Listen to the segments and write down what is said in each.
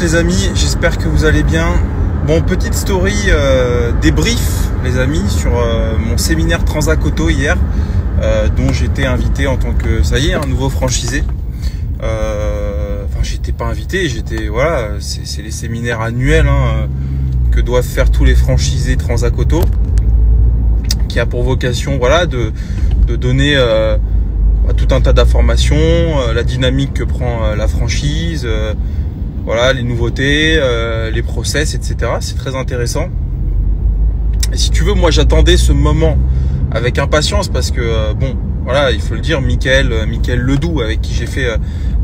les amis, j'espère que vous allez bien. Bon, petite story débrief les amis sur mon séminaire Transac Auto hier, dont j'étais invité en tant que, ça y est, un nouveau franchisé. Enfin, j'étais pas invité, j'étais, voilà, c'est les séminaires annuels que doivent faire tous les franchisés Transac Auto, qui a pour vocation, voilà, de donner tout un tas d'informations, la dynamique que prend la franchise, voilà, les nouveautés, les process, etc. C'est très intéressant. Et si tu veux, moi j'attendais ce moment avec impatience parce que bon, voilà, il faut le dire, Mickaël Ledoux, avec qui j'ai fait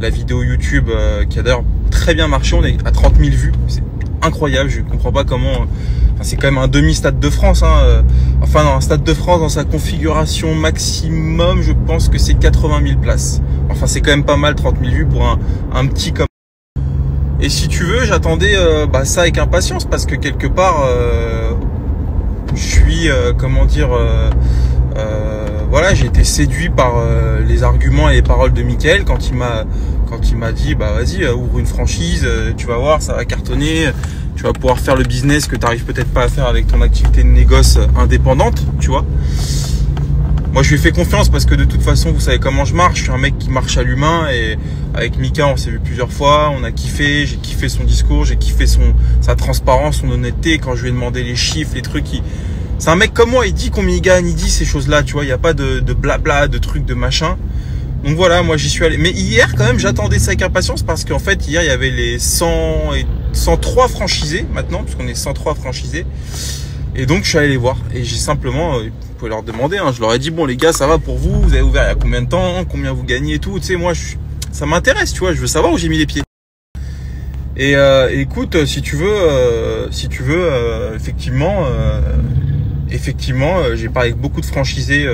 la vidéo YouTube, qui a d'ailleurs très bien marché, on est à 30 000 vues, c'est incroyable, je ne comprends pas comment. Enfin, c'est quand même un demi-stade de France, enfin non, un stade de France dans sa configuration maximum, je pense que c'est 80 000 places. Enfin, c'est quand même pas mal, 30 000 vues pour un petit comme. Et si tu veux, j'attendais ça avec impatience parce que quelque part, je suis, comment dire, voilà, j'ai été séduit par les arguments et les paroles de Mickaël quand il m'a dit, bah vas-y, ouvre une franchise, tu vas voir, ça va cartonner, tu vas pouvoir faire le business que tu n'arrives peut-être pas à faire avec ton activité de négoce indépendante, tu vois. Moi, je lui ai fait confiance parce que de toute façon, vous savez comment je marche. Je suis un mec qui marche à l'humain et avec Mika, on s'est vu plusieurs fois. On a kiffé. J'ai kiffé son discours, j'ai kiffé sa transparence, son honnêteté. Quand je lui ai demandé les chiffres, les trucs, c'est un mec comme moi. Il dit combien il gagne, il dit ces choses-là. Tu vois, il n'y a pas de blabla, de trucs, de machin. Donc voilà, moi j'y suis allé. Mais hier, quand même, j'attendais ça avec impatience parce qu'en fait, hier, il y avait les 103 franchisés maintenant, puisqu'on est 103 franchisés. Et donc, je suis allé les voir et j'ai simplement, vous pouvez leur demander, je leur ai dit, bon les gars, ça va pour vous, vous avez ouvert il y a combien de temps, combien vous gagnez et tout. Tu sais, moi, ça m'intéresse, tu vois, je veux savoir où j'ai mis les pieds. Et écoute, si tu veux, effectivement, j'ai parlé avec beaucoup de franchisés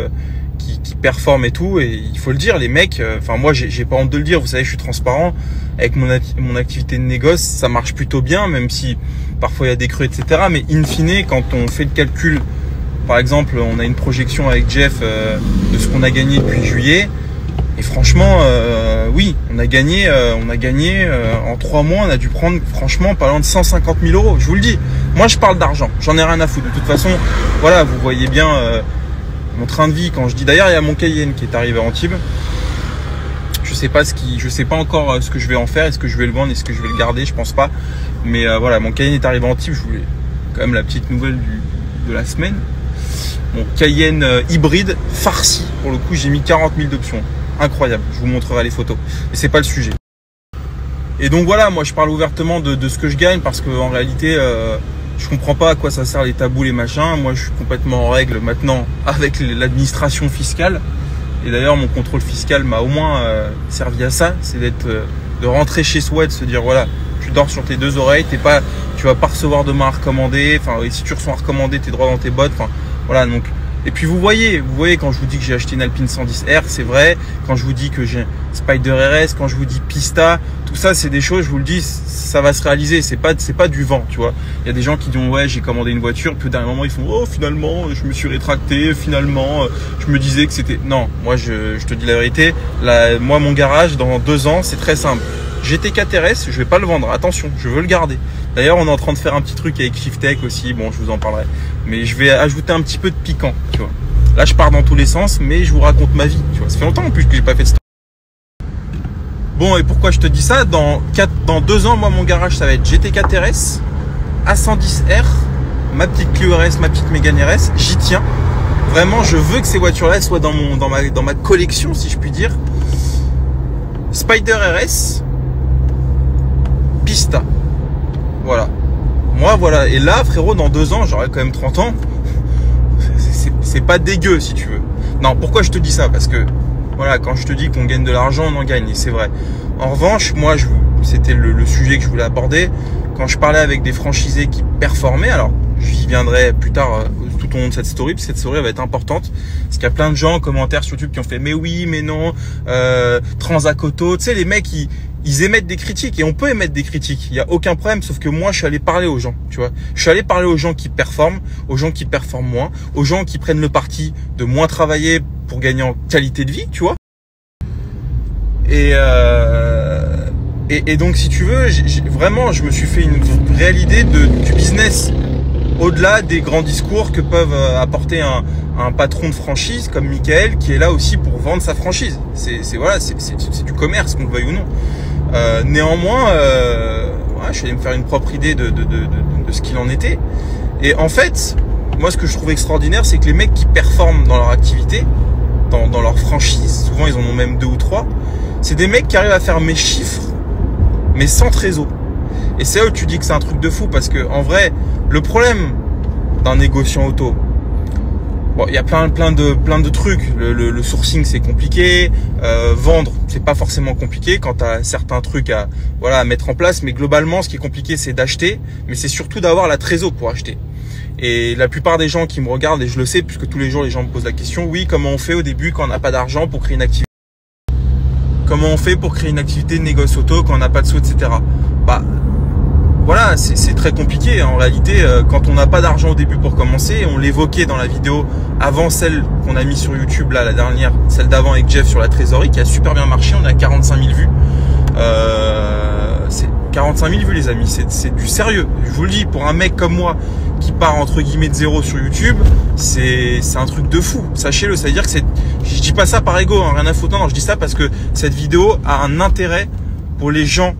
qui performent et tout, et il faut le dire, les mecs, enfin moi, j'ai pas honte de le dire, vous savez, je suis transparent avec mon activité de négoce, ça marche plutôt bien, même si parfois il y a des creux, etc. Mais in fine, quand on fait le calcul, par exemple, on a une projection avec Jeff de ce qu'on a gagné depuis juillet. Et franchement, oui, on a gagné en 3 mois, on a dû prendre franchement pas loin de 150 000 euros. Je vous le dis, moi je parle d'argent, j'en ai rien à foutre. De toute façon, voilà, vous voyez bien mon train de vie quand je dis. D'ailleurs, il y a mon Cayenne qui est arrivé à Antibes. Je sais pas encore ce que je vais en faire, est-ce que je vais le vendre, est-ce que je vais le garder, je pense pas. Mais voilà, mon Cayenne est arrivé à Antibes. Je voulais quand même la petite nouvelle de la semaine. Mon Cayenne hybride farci. Pour le coup, j'ai mis 40 000 d'options. Incroyable. Je vous montrerai les photos. Mais c'est pas le sujet. Et donc voilà, moi je parle ouvertement de ce que je gagne parce que en réalité, je comprends pas à quoi ça sert les tabous, les machins. Moi, je suis complètement en règle maintenant avec l'administration fiscale. Et d'ailleurs, mon contrôle fiscal m'a au moins servi à ça, c'est de rentrer chez soi et de se dire voilà, tu dors sur tes deux oreilles, tu vas pas recevoir demain à recommander. Enfin, si tu reçois à recommander, t'es droit dans tes bottes. Enfin, voilà. Donc, et puis vous voyez quand je vous dis que j'ai acheté une Alpine 110R, c'est vrai. Quand je vous dis que j'ai un Spider RS, quand je vous dis Pista, tout ça, c'est des choses. Je vous le dis, ça va se réaliser. C'est pas du vent, tu vois. Il y a des gens qui disent ouais, j'ai commandé une voiture, puis au dernier moment ils font oh finalement, je me suis rétracté. Finalement, je me disais que c'était. Non, moi je te dis la vérité. Là, moi mon garage dans 2 ans, c'est très simple. GT4 RS, je vais pas le vendre. Attention, je veux le garder. D'ailleurs, on est en train de faire un petit truc avec Shiftech aussi. Bon, je vous en parlerai. Mais je vais ajouter un petit peu de piquant, tu vois. Là, je pars dans tous les sens, mais je vous raconte ma vie, tu vois. Ça fait longtemps en plus que j'ai pas fait de story. Bon, et pourquoi je te dis ça? Dans 2 ans, moi, mon garage, ça va être GT4 RS, A110R, ma petite Clio RS, ma petite Mégane RS. J'y tiens. Vraiment, je veux que ces voitures-là soient dans ma collection, si je puis dire. Spider RS, Pista. Voilà. Moi, voilà. Et là, frérot, dans 2 ans, j'aurai quand même 30 ans. C'est pas dégueu, si tu veux. Non, pourquoi je te dis ça? Parce que, voilà, quand je te dis qu'on gagne de l'argent, on en gagne, et c'est vrai. En revanche, moi, c'était le sujet que je voulais aborder. Quand je parlais avec des franchisés qui performaient, alors, j'y viendrai plus tard tout au long de cette story, parce que cette story elle va être importante. Parce qu'il y a plein de gens en commentaire sur YouTube qui ont fait « Mais oui, mais non, Transac Auto », tu sais, les mecs, ils émettent des critiques, et on peut émettre des critiques, il n'y a aucun problème, sauf que moi je suis allé parler aux gens, tu vois. Je suis allé parler aux gens qui performent, aux gens qui performent moins, aux gens qui prennent le parti de moins travailler pour gagner en qualité de vie, tu vois. Et donc, si tu veux, vraiment, je me suis fait une réelle idée du business. Au-delà des grands discours que peuvent apporter un patron de franchise comme Michael, qui est là aussi pour vendre sa franchise. C'est du commerce, qu'on le veuille ou non. Néanmoins, je suis allé me faire une propre idée de ce qu'il en était. Et en fait, moi, ce que je trouve extraordinaire, c'est que les mecs qui performent dans leur activité, dans leur franchise, souvent ils en ont même 2 ou 3, c'est des mecs qui arrivent à faire mes chiffres, mais sans trésor. Et c'est là où tu dis que c'est un truc de fou, parce que en vrai, le problème d'un négociant auto, bon, il y a plein de trucs. Le sourcing, c'est compliqué. Vendre, c'est pas forcément compliqué quand tu as certains trucs à mettre en place. Mais globalement, ce qui est compliqué, c'est d'acheter. Mais c'est surtout d'avoir la trésor pour acheter. Et la plupart des gens qui me regardent, et je le sais, puisque tous les jours les gens me posent la question, oui, comment on fait au début quand on n'a pas d'argent pour créer une activité? Comment on fait pour créer une activité de négoce auto quand on n'a pas de sous, etc. Bah, voilà, c'est très compliqué. En réalité, quand on n'a pas d'argent au début pour commencer, on l'évoquait dans la vidéo avant celle qu'on a mis sur YouTube, là, la dernière, celle d'avant avec Jeff sur la trésorerie, qui a super bien marché. On a 45 000 vues. C'est 45 000 vues, les amis. C'est du sérieux. Je vous le dis, pour un mec comme moi qui part entre guillemets de zéro sur YouTube, c'est un truc de fou. Sachez-le. Ça veut dire que je dis pas ça par ego, hein, rien à foutre. Non, je dis ça parce que cette vidéo a un intérêt pour les gens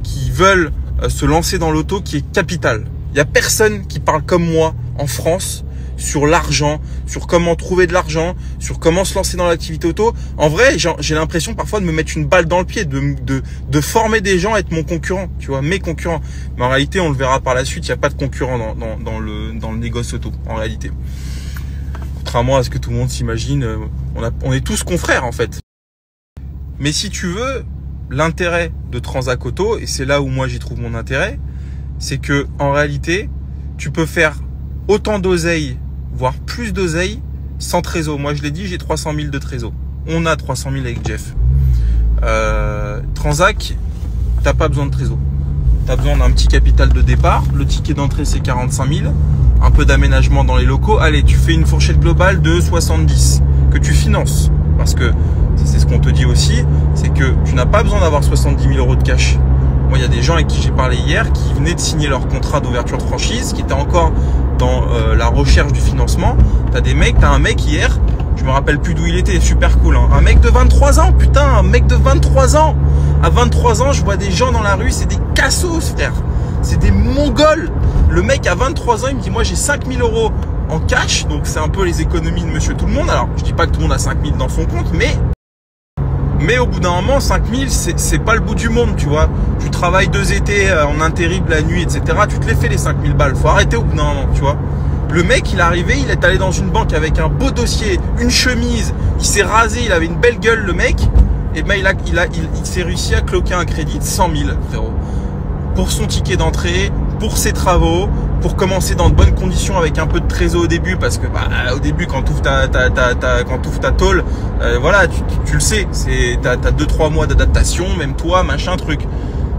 qui veulent se lancer dans l'auto, qui est capital. Il y a personne qui parle comme moi en France sur l'argent, sur comment trouver de l'argent, sur comment se lancer dans l'activité auto. En vrai, j'ai l'impression parfois de me mettre une balle dans le pied, de former des gens à être mon concurrent, tu vois, mes concurrents. Mais en réalité, on le verra par la suite, il n'y a pas de concurrent dans le négoce auto, en réalité. Contrairement à ce que tout le monde s'imagine, on est tous confrères en fait. Mais si tu veux, l'intérêt de Transac Auto, et c'est là où moi j'y trouve mon intérêt, c'est que en réalité, tu peux faire autant d'oseille, voire plus d'oseille, sans trésor. Moi je l'ai dit, j'ai 300 000 de trésor. On a 300 000 avec Jeff. Transac, t'as pas besoin de trésor. T'as besoin d'un petit capital de départ. Le ticket d'entrée c'est 45 000. Un peu d'aménagement dans les locaux. Allez, tu fais une fourchette globale de 70 que tu finances. Parce que c'est ce qu'on te dit aussi, c'est que tu n'as pas besoin d'avoir 70 000 euros de cash. Moi, il y a des gens avec qui j'ai parlé hier qui venaient de signer leur contrat d'ouverture de franchise, qui étaient encore dans la recherche du financement. T'as un mec hier, je me rappelle plus d'où il était, super cool, hein. Un mec de 23 ans, putain, un mec de 23 ans. À 23 ans, je vois des gens dans la rue, c'est des cassos, frère. C'est des mongols. Le mec à 23 ans, il me dit, moi j'ai 5 000 euros en cash, donc c'est un peu les économies de monsieur tout le monde. Alors, je dis pas que tout le monde a 5 000 dans son compte, mais au bout d'un moment, 5 000, c'est pas le bout du monde, tu vois. Tu travailles 2 étés en intérim la nuit, etc. Tu te les fais les 5 000 balles. Faut arrêter au bout d'un moment, tu vois. Le mec, il est arrivé, il est allé dans une banque avec un beau dossier, une chemise, il s'est rasé, il avait une belle gueule, le mec. Et ben, il s'est réussi à cloquer un crédit de 100 000, frérot. Pour son ticket d'entrée, pour ses travaux, pour commencer dans de bonnes conditions avec un peu de trésor au début, parce que au début quand tu ouvres ta tôle, voilà, tu le sais, t'as 2-3 mois d'adaptation, même toi, machin truc.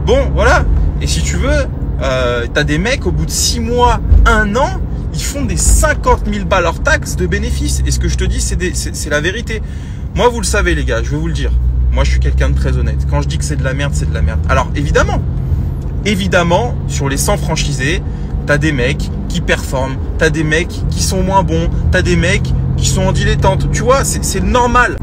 Bon, voilà. Et si tu veux, t'as des mecs au bout de 6 mois, 1 an, ils font des 50 000 balles hors taxes de bénéfices. Et ce que je te dis, c'est la vérité. Moi, vous le savez les gars, je vais vous le dire. Moi, je suis quelqu'un de très honnête. Quand je dis que c'est de la merde, c'est de la merde. Alors évidemment, sur les 100 franchisés, t'as des mecs qui performent, t'as des mecs qui sont moins bons, t'as des mecs qui sont en dilettante. Tu vois, c'est normal.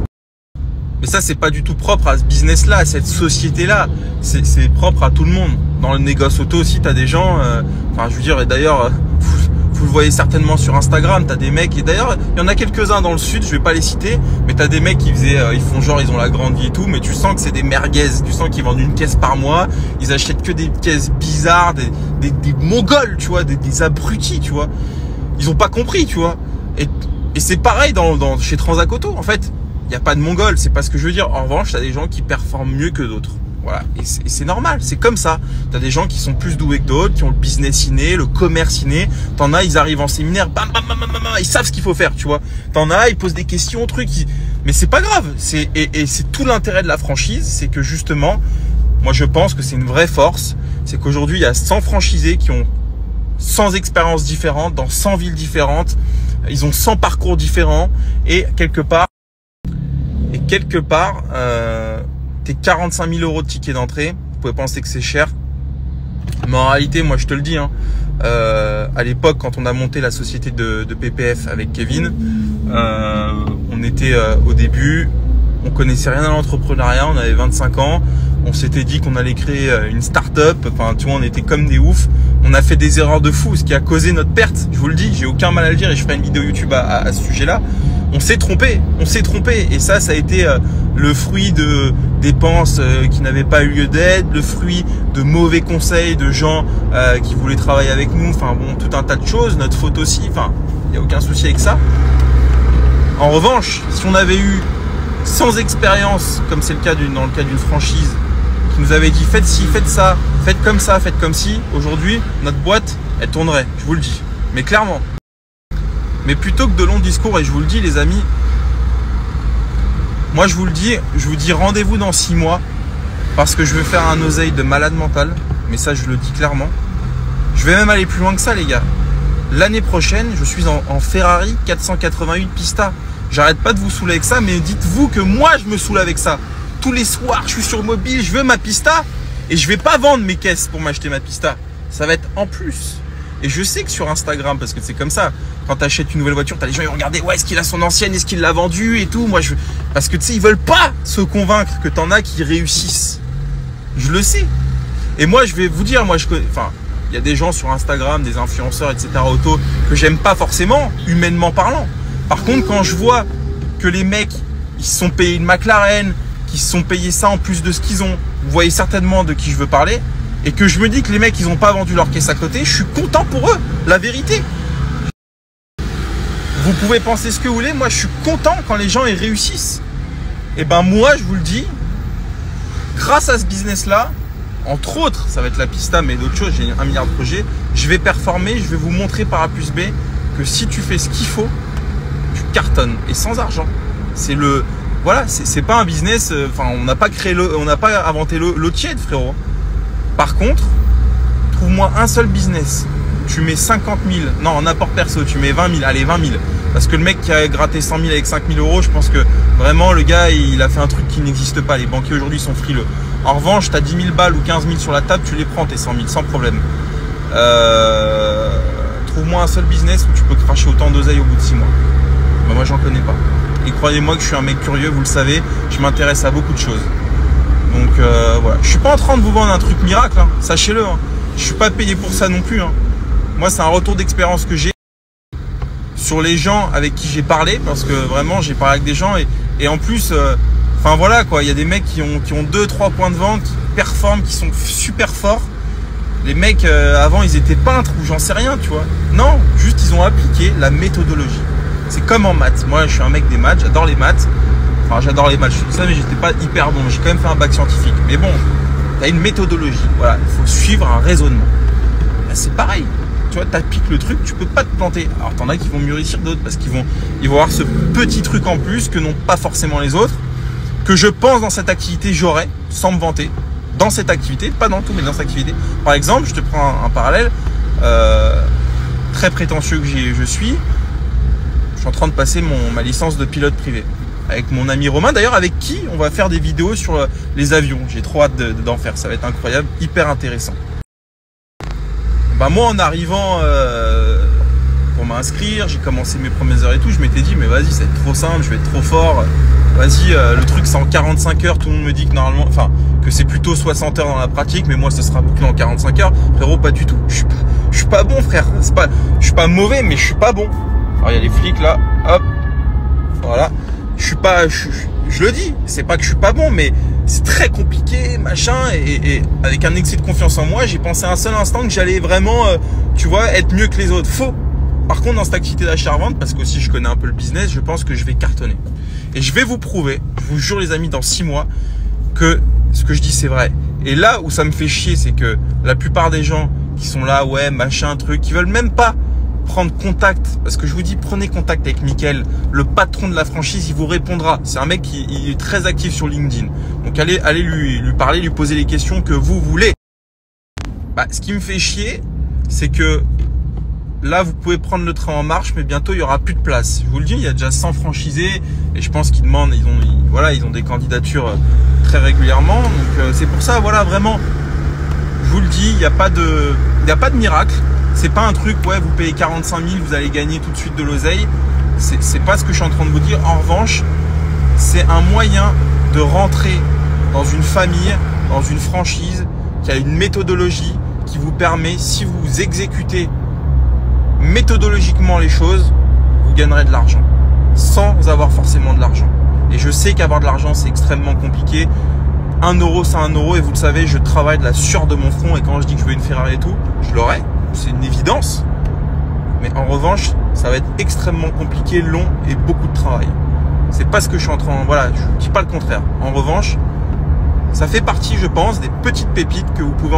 Mais ça, c'est pas du tout propre à ce business-là, à cette société-là. C'est propre à tout le monde. Dans le négoce auto aussi, t'as des gens... enfin, je veux dire, et d'ailleurs, vous le voyez certainement sur Instagram, t'as des mecs... Et d'ailleurs, il y en a quelques-uns dans le sud, je vais pas les citer, mais t'as des mecs qui ils font genre, ils ont la grande vie et tout, mais tu sens que c'est des merguez. Tu sens qu'ils vendent une caisse par mois, ils achètent que des caisses bizarres, des mongols, tu vois, des abrutis, tu vois. Ils ont pas compris, tu vois. Et c'est pareil chez Transac Auto, en fait. Il n'y a pas de mongols, c'est pas ce que je veux dire. En revanche, tu as des gens qui performent mieux que d'autres. Voilà. Et c'est normal, c'est comme ça. Tu as des gens qui sont plus doués que d'autres, qui ont le business inné, le commerce inné. T'en as, ils arrivent en séminaire, bam, bam, bam, bam, bam, ils savent ce qu'il faut faire, tu vois. T'en as, ils posent des questions, trucs. Mais c'est pas grave. Et c'est tout l'intérêt de la franchise, c'est que justement, moi je pense que c'est une vraie force. C'est qu'aujourd'hui, il y a 100 franchisés qui ont 100 expériences différentes, dans 100 villes différentes. Ils ont 100 parcours différents. Et quelque part, tes 45 000 euros de ticket d'entrée, pouvez penser que c'est cher. Mais en réalité, moi, je te le dis, hein, à l'époque, quand on a monté la société de PPF avec Kevin, on était au début, on connaissait rien à l'entrepreneuriat, on avait 25 ans, on s'était dit qu'on allait créer une start-up, enfin, tu vois, on était comme des oufs. On a fait des erreurs de fou, ce qui a causé notre perte. Je vous le dis, j'ai aucun mal à le dire et je ferai une vidéo YouTube à ce sujet-là. On s'est trompé. Et ça a été le fruit de dépenses qui n'avaient pas eu lieu d'être, le fruit de mauvais conseils de gens qui voulaient travailler avec nous. Enfin bon, tout un tas de choses, notre faute aussi. Enfin, il n'y a aucun souci avec ça. En revanche, si on avait eu sans expérience, comme c'est le cas dans le cas d'une franchise, qui nous avait dit faites ci, faites ça, faites comme ça, faites comme ci, aujourd'hui, notre boîte, elle tournerait, je vous le dis. Mais clairement. Mais plutôt que de longs discours, et je vous le dis les amis, moi je vous dis rendez-vous dans 6 mois, parce que je veux faire un oseille de malade mental, mais ça je le dis clairement. Je vais même aller plus loin que ça les gars. L'année prochaine, je suis en Ferrari 488 Pista. J'arrête pas de vous saouler avec ça, mais dites-vous que moi je me saoule avec ça. Tous les soirs, je suis sur mobile, je veux ma Pista et je vais pas vendre mes caisses pour m'acheter ma Pista. Ça va être en plus. Et je sais que sur Instagram, parce que c'est comme ça, quand tu achètes une nouvelle voiture, tu as des gens qui vont regarder, ouais, est-ce qu'il a son ancienne, est-ce qu'il l'a vendue et tout. Moi, parce que tu sais, ils veulent pas se convaincre que tu en as qui réussissent. Je le sais. Et moi, je vais vous dire, il y a des gens sur Instagram, des influenceurs, etc. auto, que j'aime pas forcément, humainement parlant. Par contre, quand je vois que les mecs, ils se sont payés une McLaren, qui se sont payés ça en plus de ce qu'ils ont, vous voyez certainement de qui je veux parler, et que je me dis que les mecs, ils n'ont pas vendu leur caisse à côté, je suis content pour eux, la vérité. Vous pouvez penser ce que vous voulez, moi je suis content quand les gens ils réussissent. Et ben moi, je vous le dis, grâce à ce business-là, entre autres, ça va être la Pista, mais d'autres choses, j'ai 1 milliard de projets, je vais performer, je vais vous montrer par A plus B que si tu fais ce qu'il faut, tu cartonnes, et sans argent. Voilà, c'est pas un business, on n'a pas inventé l'eau tiède, frérot. Par contre, trouve-moi un seul business. Tu mets 50 000, non, en apport perso, tu mets 20 000, allez, 20 000. Parce que le mec qui a gratté 100 000 avec 5 000 euros, je pense que vraiment, le gars, il a fait un truc qui n'existe pas. Les banquiers aujourd'hui sont frileux. En revanche, tu as 10 000 balles ou 15 000 sur la table, tu les prends, tes 100 000, sans problème. Trouve-moi un seul business où tu peux cracher autant d'oseille au bout de 6 mois. Ben, moi, j'en connais pas. Et croyez-moi que je suis un mec curieux, vous le savez, je m'intéresse à beaucoup de choses. Donc voilà, je suis pas en train de vous vendre un truc miracle, hein, sachez-le. Hein. Je suis pas payé pour ça non plus. Hein. Moi, c'est un retour d'expérience que j'ai sur les gens avec qui j'ai parlé, parce que vraiment, j'ai parlé avec des gens et en plus, voilà quoi, il y a des mecs qui ont 2-3 points de vente, qui performent, qui sont super forts. Les mecs avant, ils étaient peintres ou j'en sais rien, tu vois. Non, juste ils ont appliqué la méthodologie. C'est comme en maths. Moi, je suis un mec des maths, j'adore les maths. Enfin, j'adore les maths, je dis ça, mais j'étais pas hyper bon. J'ai quand même fait un bac scientifique. Mais bon, tu as une méthodologie. Voilà, il faut suivre un raisonnement. Ben, c'est pareil. Tu vois, tu appliques le truc, tu peux pas te planter. Alors, t'en as qui vont mieux réussir d'autres parce qu'ils vont avoir ce petit truc en plus que n'ont pas forcément les autres. Que je pense dans cette activité, j'aurais, sans me vanter, dans cette activité, pas dans tout, mais dans cette activité. Par exemple, je te prends un parallèle très prétentieux que je suis. Je suis en train de passer ma licence de pilote privé avec mon ami Romain, d'ailleurs avec qui on va faire des vidéos sur les avions. J'ai trop hâte d'en faire, ça va être incroyable, hyper intéressant. Ben moi, en arrivant pour m'inscrire, j'ai commencé mes premières heures et tout, je m'étais dit mais vas-y, ça va être trop simple, je vais être trop fort. Vas-y, le truc c'est en 45 heures, tout le monde me dit que normalement, que c'est plutôt 60 heures dans la pratique, mais moi ça sera bouclé en 45 heures. Frérot, pas du tout. Je suis pas bon, frère. Je suis pas mauvais, mais je suis pas bon. Alors il y a les flics là, hop, voilà. Je le dis, c'est pas que je suis pas bon, mais c'est très compliqué, machin, et avec un excès de confiance en moi, j'ai pensé un seul instant que j'allais vraiment, tu vois, être mieux que les autres. Faux. Par contre, dans cette activité d'achat-revente, parce que aussi je connais un peu le business, je pense que je vais cartonner. Et je vais vous prouver, je vous jure les amis, dans 6 mois, que ce que je dis c'est vrai. Et là où ça me fait chier, c'est que la plupart des gens qui sont là, ouais, machin, truc, qui veulent même pas prendre contact, parce que je vous dis, prenez contact avec Mickaël, le patron de la franchise, il vous répondra. C'est un mec qui est très actif sur LinkedIn. Donc allez lui parler, lui poser les questions que vous voulez. Ce qui me fait chier, c'est que là, vous pouvez prendre le train en marche, mais bientôt, il y aura plus de place. Je vous le dis, il y a déjà 100 franchisés et je pense qu'ils demandent, ils ont des candidatures très régulièrement. Donc, c'est pour ça, voilà, vraiment, je vous le dis, il n'y a pas de miracle. C'est pas un truc, ouais, vous payez 45 000, vous allez gagner tout de suite de l'oseille. C'est pas ce que je suis en train de vous dire. En revanche, c'est un moyen de rentrer dans une famille, dans une franchise qui a une méthodologie qui vous permet, si vous exécutez méthodologiquement les choses, vous gagnerez de l'argent sans avoir forcément de l'argent. Et je sais qu'avoir de l'argent, c'est extrêmement compliqué. 1 euro, c'est 1 euro. Et vous le savez, je travaille de la sueur de mon front. Et quand je dis que je veux une Ferrari et tout, je l'aurai. C'est une évidence. Mais en revanche, ça va être extrêmement compliqué, long et beaucoup de travail. C'est pas ce que je suis en train... Voilà, je ne dis pas le contraire. En revanche, ça fait partie, je pense, des petites pépites que vous pouvez